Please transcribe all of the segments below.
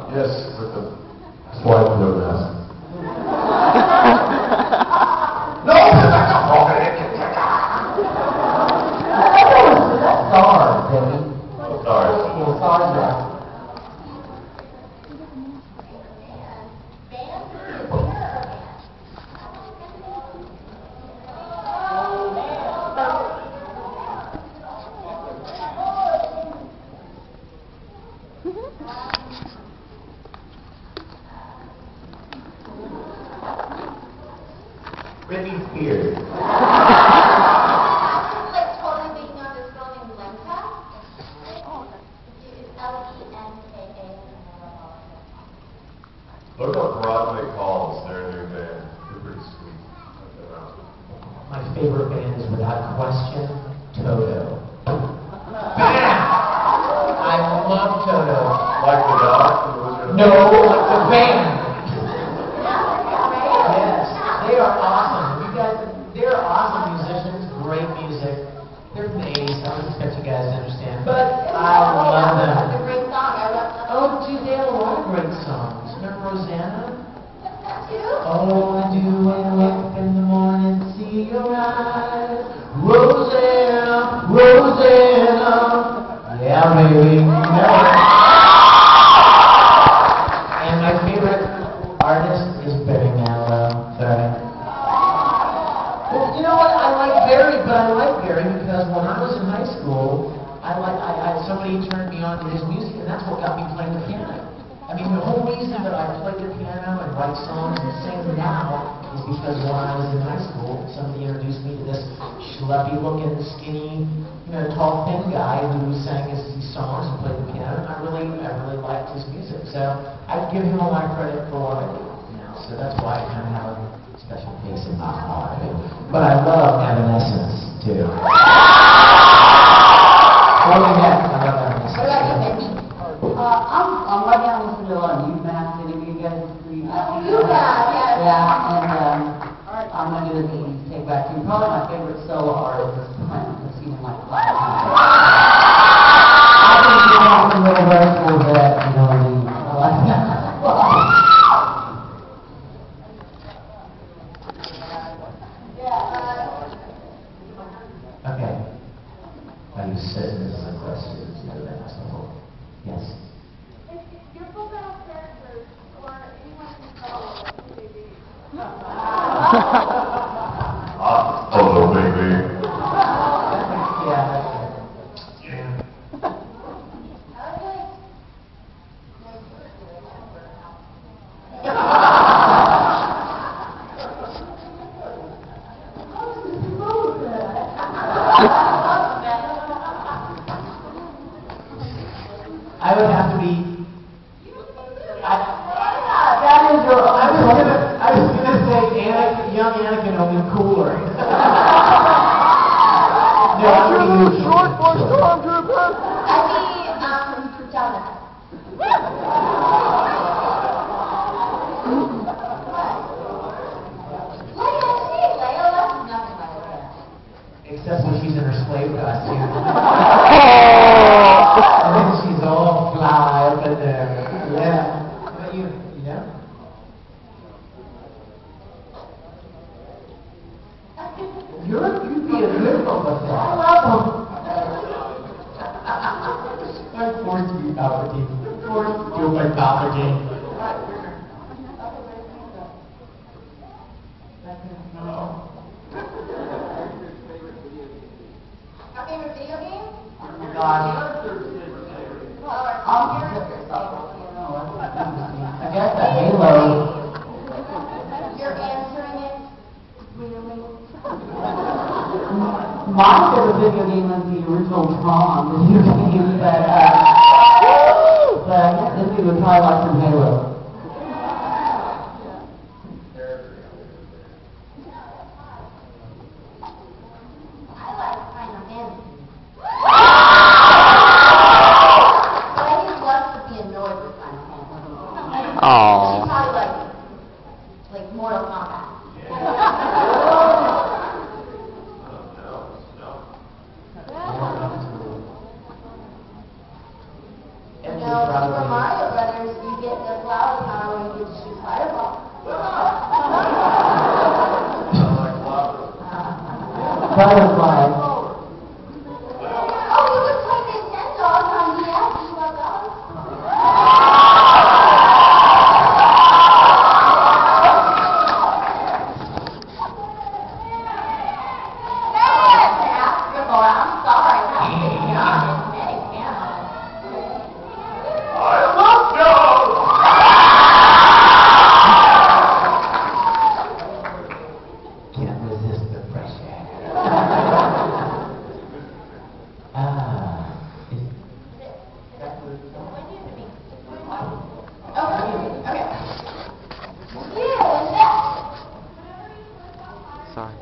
Yes, with the swine flu mask. No, because I'm not walking in. That's SARS, David. Oh, SARS. Well, SARS, yeah. Britney Spears. Like totally making out this girl named Lenka. It's Lenka. What about Broadway Calls? They're a new band. They're pretty sweet. My favorite band is without question Toto. Bam! I love Toto. Like the dog? No, like the band. Yes, they are awesome. You guys, they're awesome musicians, great music. They're from the 80s. I don't expect you guys to understand, but I love them. That's a great song. I love that. Oh, gee, they have a lot of great songs. Remember Rosanna? Too? Oh, I do wake up in the morning, see your eyes. Rosanna, Rosanna. Yeah, baby. And my favorite artist is Barry Manilow. Sorry. Well, you know what? I like Barry, but I like Barry because when I was in high school, somebody turned me on to his music, and that's what got me playing the piano. I mean, the whole reason that I play the piano and write songs and sing now is because when I was in high school, somebody introduced me to this schleppy-looking, skinny, tall, thin guy who sang his songs and played the piano, and I really liked his music. So I give him a lot of credit for what I do now. So that's why I kind of have a special place in my heart. But I love Evanescence too. Holy heck, I love Evanescence. What about you, Mindy? I'm right now listening to a lot of UMass. Any of you guys read that? UMass, yes. Yeah, and I'm going to do the Take Back to You. Probably my favorite solo artist is Prince. I've seen him like 5 times. I think he's on some little vertical that, I like that. Okay. Are you certain this is a question? Yes. Your profile characters or anyone who follows who they be. Hello, baby. Yeah. I would have to be. That is your. I was gonna say Anakin, young Anakin, only cooler. No, I would be short for stormtrooper. I'd be T'Challa. Leia left nothing by the way. Except when she's in her slave costume. And then she's all fly up in there. Yeah. But you know? You'd be a good Boba Fett. I love him. I'm forced to be Palpatine. Forced to do my Palpatine. Our favorite video game? God. I guess the Halo. You're answering it really? My favorite video game was the original Tron video game, but I guess this would probably like some Halo. I like Final Fantasy. But I think Lux would be annoyed with Final Fantasy. She'd probably like Mortal Kombat. was like, Oh, you just played Nintendo all the time. He asked you about those. That's basketball. I'm sorry. That's not kinetic camera. I love dogs! Can't resist the fresh air. Okay. Yeah, Sorry.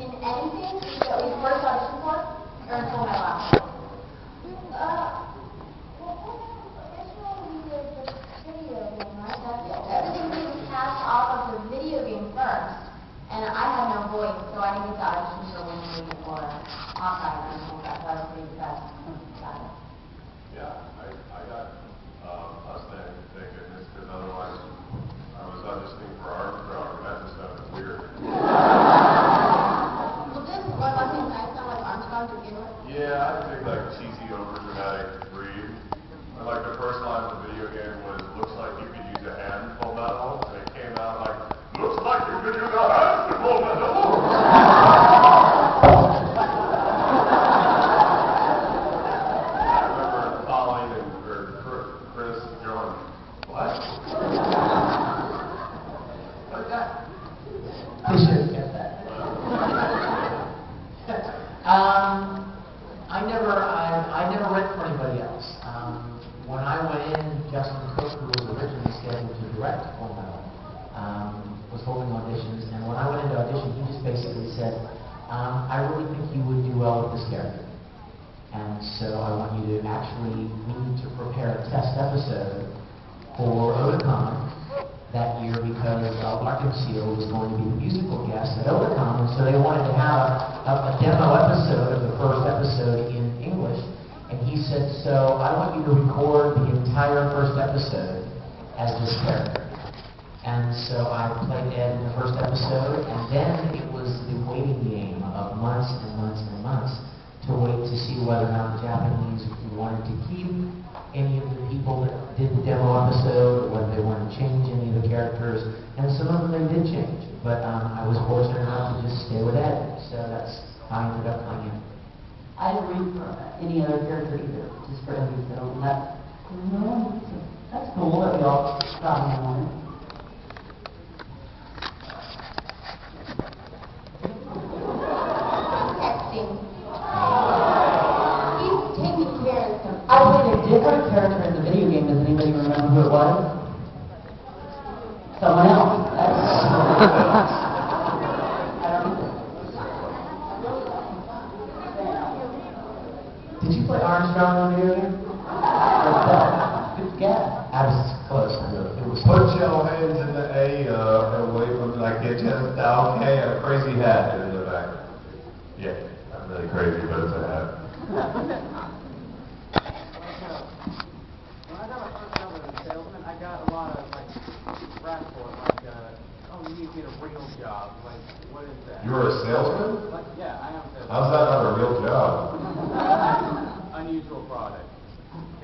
in anything that we first auditioned for, or until my last one? Everything we passed off of the video game first, and I had no voice, so I didn't get to audition for one movie or Hawkeye or anything like that, so I was pretty impressed. Yeah, I got us thank goodness, because otherwise I was auditioning for Armstrong, and that just sounded weird. Well, this one wasn't nice, sound like Armstrong to begin with. Yeah, I think like cheesy, over-dramatic breed. And like the first line of the video game was, looks like you could use a hand to pull metal, and it came out like, looks like you could use a hand to pull metal. I remember Colleen or Chris going, what? Like that. They should get that. I never read for anybody else. When I went in, Justin Cook, who was originally scheduled to direct Full Metal, was holding auditions, and when I went into audition, he just basically said, I really think you would do well with this character. And so I want you to actually, we need to prepare a test episode for Otakon that year because Larkin Seal was going to be the musical guest at Otakon, and so they wanted to have a demo episode of the first episode in English. And he said, so I want you to record the entire first episode as this character. And so I played Ed in the first episode, and then it was the waiting game of months and months and months to wait to see whether or not the Japanese wanted to keep any of the people that did the demo episode, or whether they wanted to change any of the characters. And some of them they did change, but I was fortunate enough to just stay with Ed, so that's how I ended up playing him. I didn't read for any other character either, just for every film. That's cool that we all got him on it. Texting. He's taking care of some. I played a different character in the video game. Does anybody remember who it was? Someone else. I don't know. Did you play Armstrong on the video game? Good guess. I was close. It was Put your hands in the A away from like your chest down. Okay, a crazy hat in the back. Yeah, not really crazy, but it's a hat. When I got my first job as a salesman, I got a lot of like rap for it, like, oh, you need to get a real job. Like, what is that? You were a salesman? Like, yeah, I am a salesman. How's that not a real job? Unusual product.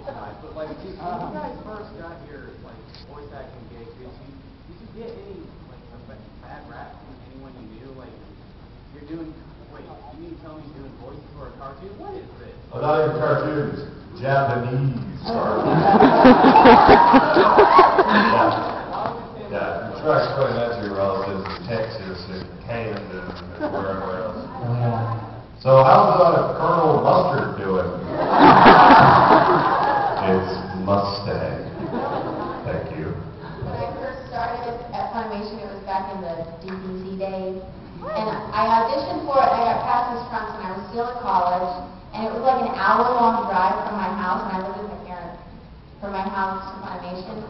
Nice. But like, when you guys first got your like voice acting gig, did you get any like bad rap from anyone you knew? Like, you're doing. Wait, you mean to tell me you're doing voices for a cartoon? What is this? Oh, not even cartoons. Japanese cartoons. Yeah, you try explaining that to your relatives in Texas and Canada and wherever else. So how's Colonel Mustard doing? It's Mustang. Thank you. When I first started at Funimation, it was back in the DPC days. And I auditioned for it, and I got cast as Trunks when I was still at college. And it was like an hour-long drive from my house, and I lived with my parents, from my house to Funimation.